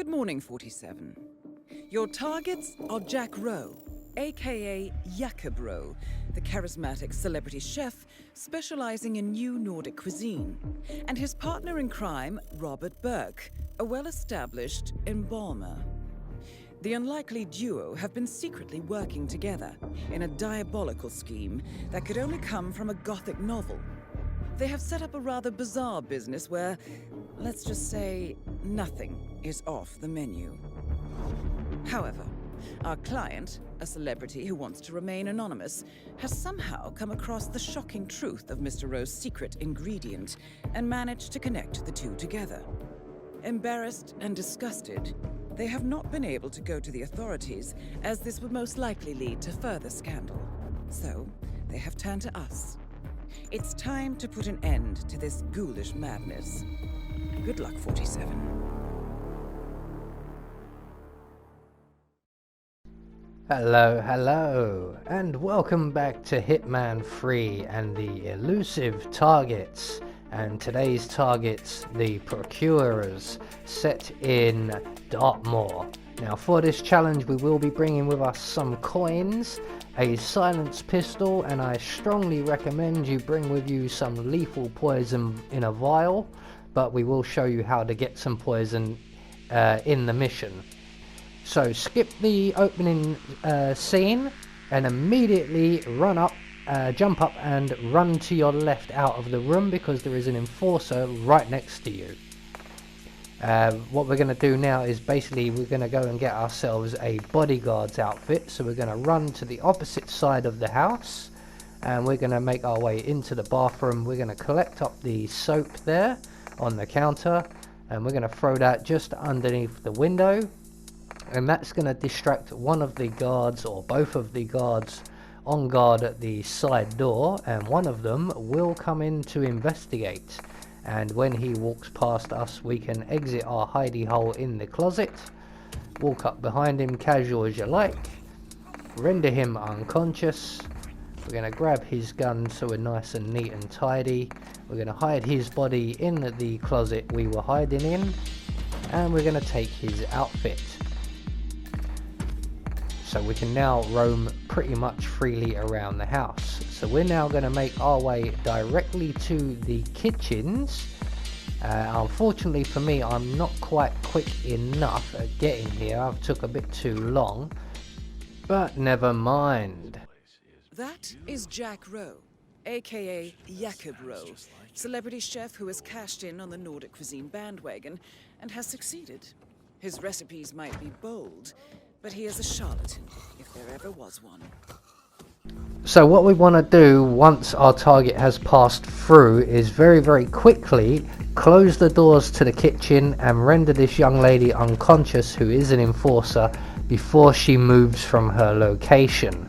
Good morning, 47. Your targets are Jack Rowe, aka Jakob Rowe, the charismatic celebrity chef specializing in new Nordic cuisine, and his partner in crime, Robert Burke, a well-established embalmer. The unlikely duo have been secretly working together in a diabolical scheme that could only come from a Gothic novel. They have set up a rather bizarre business where, let's just say, nothing is off the menu. However, our client, a celebrity who wants to remain anonymous, has somehow come across the shocking truth of Mr. Rowe's secret ingredient and managed to connect the two together. Embarrassed and disgusted, they have not been able to go to the authorities, as this would most likely lead to further scandal. So, they have turned to us. It's time to put an end to this ghoulish madness. Good luck, 47. Hello, and welcome back to Hitman 3 and the Elusive targets. And today's targets, the Procurers, set in Dartmoor. Now for this challenge we will be bringing with us some coins, a silenced pistol, and I strongly recommend you bring with you some lethal poison in a vial, but we will show you how to get some poison in the mission. So skip the opening scene and immediately run up, jump up and run to your left out of the room, because there is an enforcer right next to you. What we're going to do now is basically we're going to go and get ourselves a bodyguard's outfit. So we're going to run to the opposite side of the house and we're going to make our way into the bathroom. We're going to collect up the soap there on the counter and we're going to throw that just underneath the window, and that's going to distract one of the guards or both of the guards on guard at the side door, and one of them will come in to investigate. And when he walks past us, we can exit our hidey hole in the closet, walk up behind him casual as you like, render him unconscious. We're going to grab his gun so we're nice and neat and tidy. We're going to hide his body in the closet we were hiding in, and we're going to take his outfit. So we can now roam pretty much freely around the house. So we're now going to make our way directly to the kitchens. Unfortunately for me, I'm not quite quick enough at getting here. I've took a bit too long, but never mind. That is Jack Rowe, aka Jakob Rowe, celebrity chef who has cashed in on the Nordic cuisine bandwagon and has succeeded. His recipes might be bold, but he is a charlatan, if there ever was one. So what we want to do once our target has passed through is very quickly close the doors to the kitchen and render this young lady unconscious, who is an enforcer, before she moves from her location.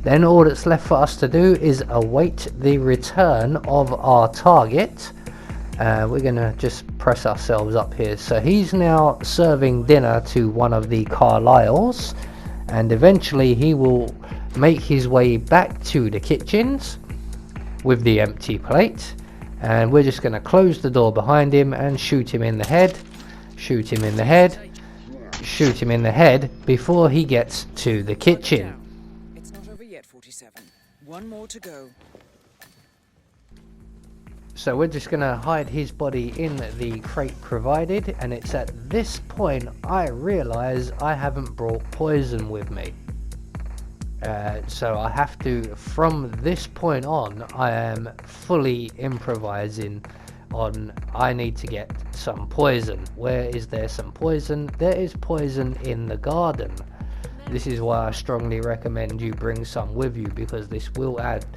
Then all that's left for us to do is await the return of our target. We're gonna just press ourselves up here. So he's now serving dinner to one of the Carlyles, and eventually he will make his way back to the kitchens with the empty plate, and we're just gonna close the door behind him and shoot him in the head, shoot him in the head, shoot him in the head before he gets to the kitchen. It's not over yet, 47. One more to go. So we're just going to hide his body in the crate provided, and it's at this point I realise I haven't brought poison with me. So I have to, from this point on, I am fully improvising on I need to get some poison. Where is there some poison? There is poison in the garden. This is why I strongly recommend you bring some with you, because this will add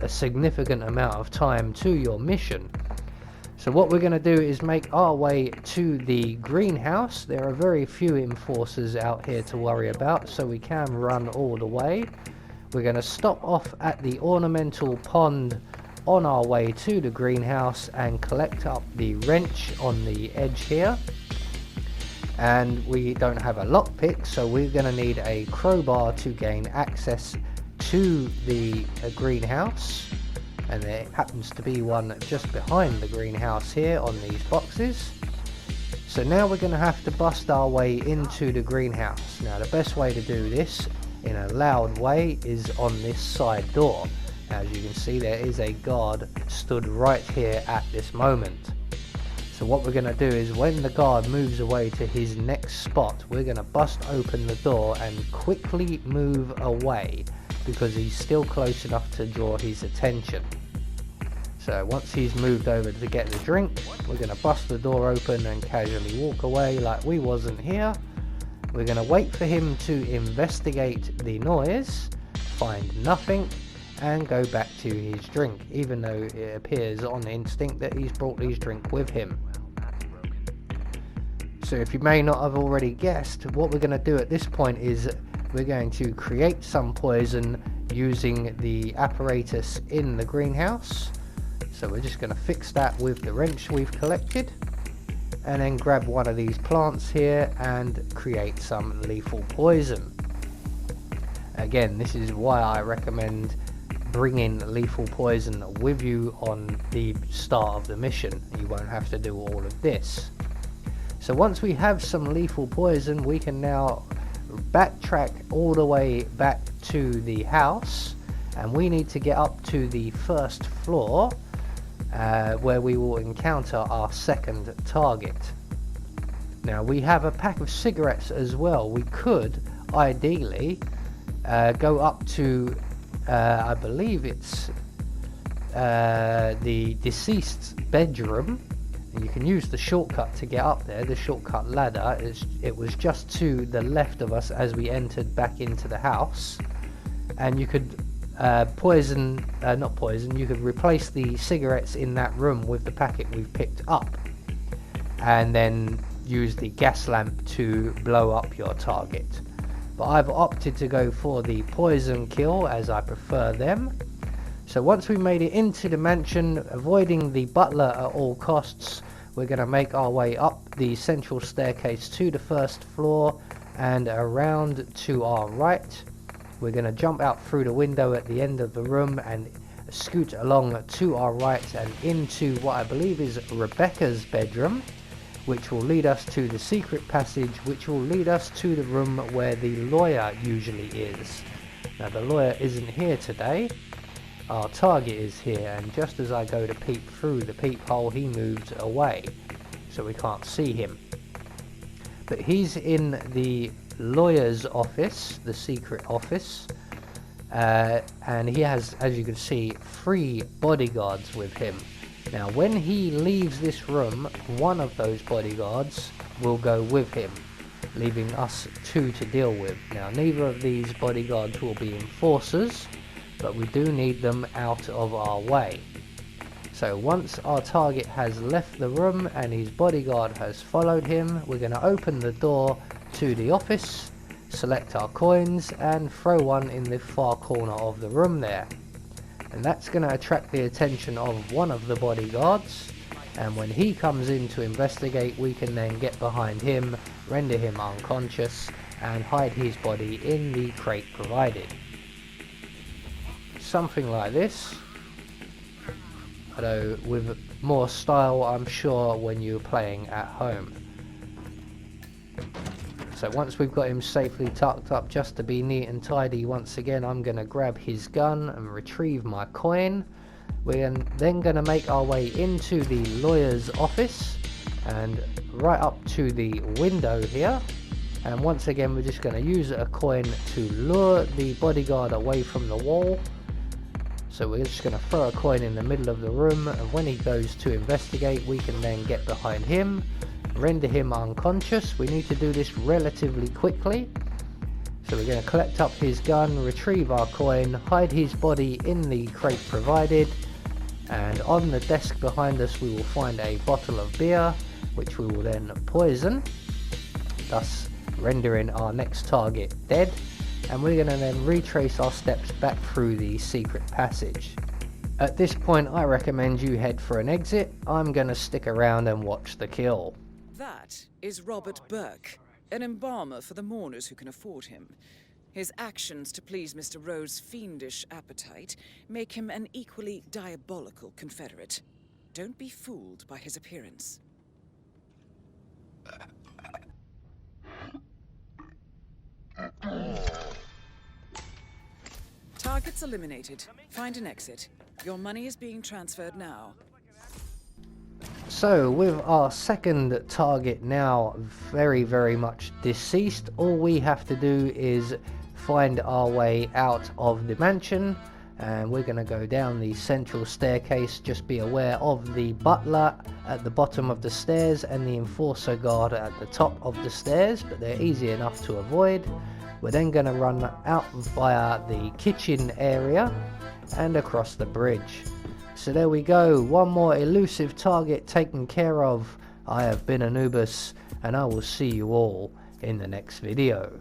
a significant amount of time to your mission. So what we're going to do is make our way to the greenhouse. There are very few enforcers out here to worry about, so we can run all the way. We're going to stop off at the ornamental pond on our way to the greenhouse and collect up the wrench on the edge here. And we don't have a lockpick, so we're going to need a crowbar to gain access to the greenhouse, and there happens to be one just behind the greenhouse here on these boxes. So now we're going to have to bust our way into the greenhouse. Now the best way to do this in a loud way is on this side door. As you can see, there is a guard stood right here at this moment. So what we're going to do is when the guard moves away to his next spot, we're going to bust open the door and quickly move away because he's still close enough to draw his attention. So once he's moved over to get the drink, we're going to bust the door open and casually walk away like we wasn't here. We're going to wait for him to investigate the noise, find nothing, and go back to his drink, even though it appears on instinct that he's brought his drink with him. So if you may not have already guessed, what we're going to do at this point is we're going to create some poison using the apparatus in the greenhouse. So we're just going to fix that with the wrench we've collected, and then grab one of these plants here and create some lethal poison. Again, this is why I recommend bringing lethal poison with you on the start of the mission. You won't have to do all of this. So once we have some lethal poison, we can now backtrack all the way back to the house, and we need to get up to the first floor where we will encounter our second target. Now we have a pack of cigarettes as well. We could ideally go up to I believe it's the deceased's bedroom, and you can use the shortcut to get up there, the shortcut ladder. It was just to the left of us as we entered back into the house, and you could you could replace the cigarettes in that room with the packet we've picked up, and then use the gas lamp to blow up your target. But I've opted to go for the poison kill as I prefer them. So once we made it into the mansion, avoiding the butler at all costs, we're going to make our way up the central staircase to the first floor and around to our right. We're going to jump out through the window at the end of the room and scoot along to our right and into what I believe is Rebecca's bedroom, which will lead us to the secret passage, which will lead us to the room where the lawyer usually is. Now the lawyer isn't here today, our target is here, and just as I go to peep through the peephole, he moves away, so we can't see him. But he's in the lawyer's office, the secret office, and he has, as you can see, 3 bodyguards with him. Now when he leaves this room, one of those bodyguards will go with him, leaving us 2 to deal with. Now neither of these bodyguards will be enforcers, but we do need them out of our way. So once our target has left the room and his bodyguard has followed him, we're going to open the door to the office, select our coins and throw one in the far corner of the room there. And that's going to attract the attention of one of the bodyguards, and when he comes in to investigate, we can then get behind him, render him unconscious and hide his body in the crate provided. Something like this, although with more style I'm sure when you're playing at home. So once we've got him safely tucked up just to be neat and tidy, once again I'm going to grab his gun and retrieve my coin. We're then going to make our way into the lawyer's office and right up to the window here, and once again we're just going to use a coin to lure the bodyguard away from the wall. So we're just going to throw a coin in the middle of the room, and when he goes to investigate we can then get behind him, render him unconscious. We need to do this relatively quickly, so we're going to collect up his gun, retrieve our coin, hide his body in the crate provided, and on the desk behind us we will find a bottle of beer, which we will then poison, thus rendering our next target dead, and we're going to then retrace our steps back through the secret passage. At this point I recommend you head for an exit. I'm going to stick around and watch the kill. That is Robert Burke, an embalmer for the mourners who can afford him. His actions to please Mr. Rowe's fiendish appetite make him an equally diabolical confederate. Don't be fooled by his appearance. Targets eliminated. Find an exit. Your money is being transferred now. So with our second target now very much deceased, all we have to do is find our way out of the mansion, and we're going to go down the central staircase. Just be aware of the butler at the bottom of the stairs and the enforcer guard at the top of the stairs, but they're easy enough to avoid. We're then going to run out via the kitchen area and across the bridge. So there we go, one more elusive target taken care of. I have been Anubis, and I will see you all in the next video.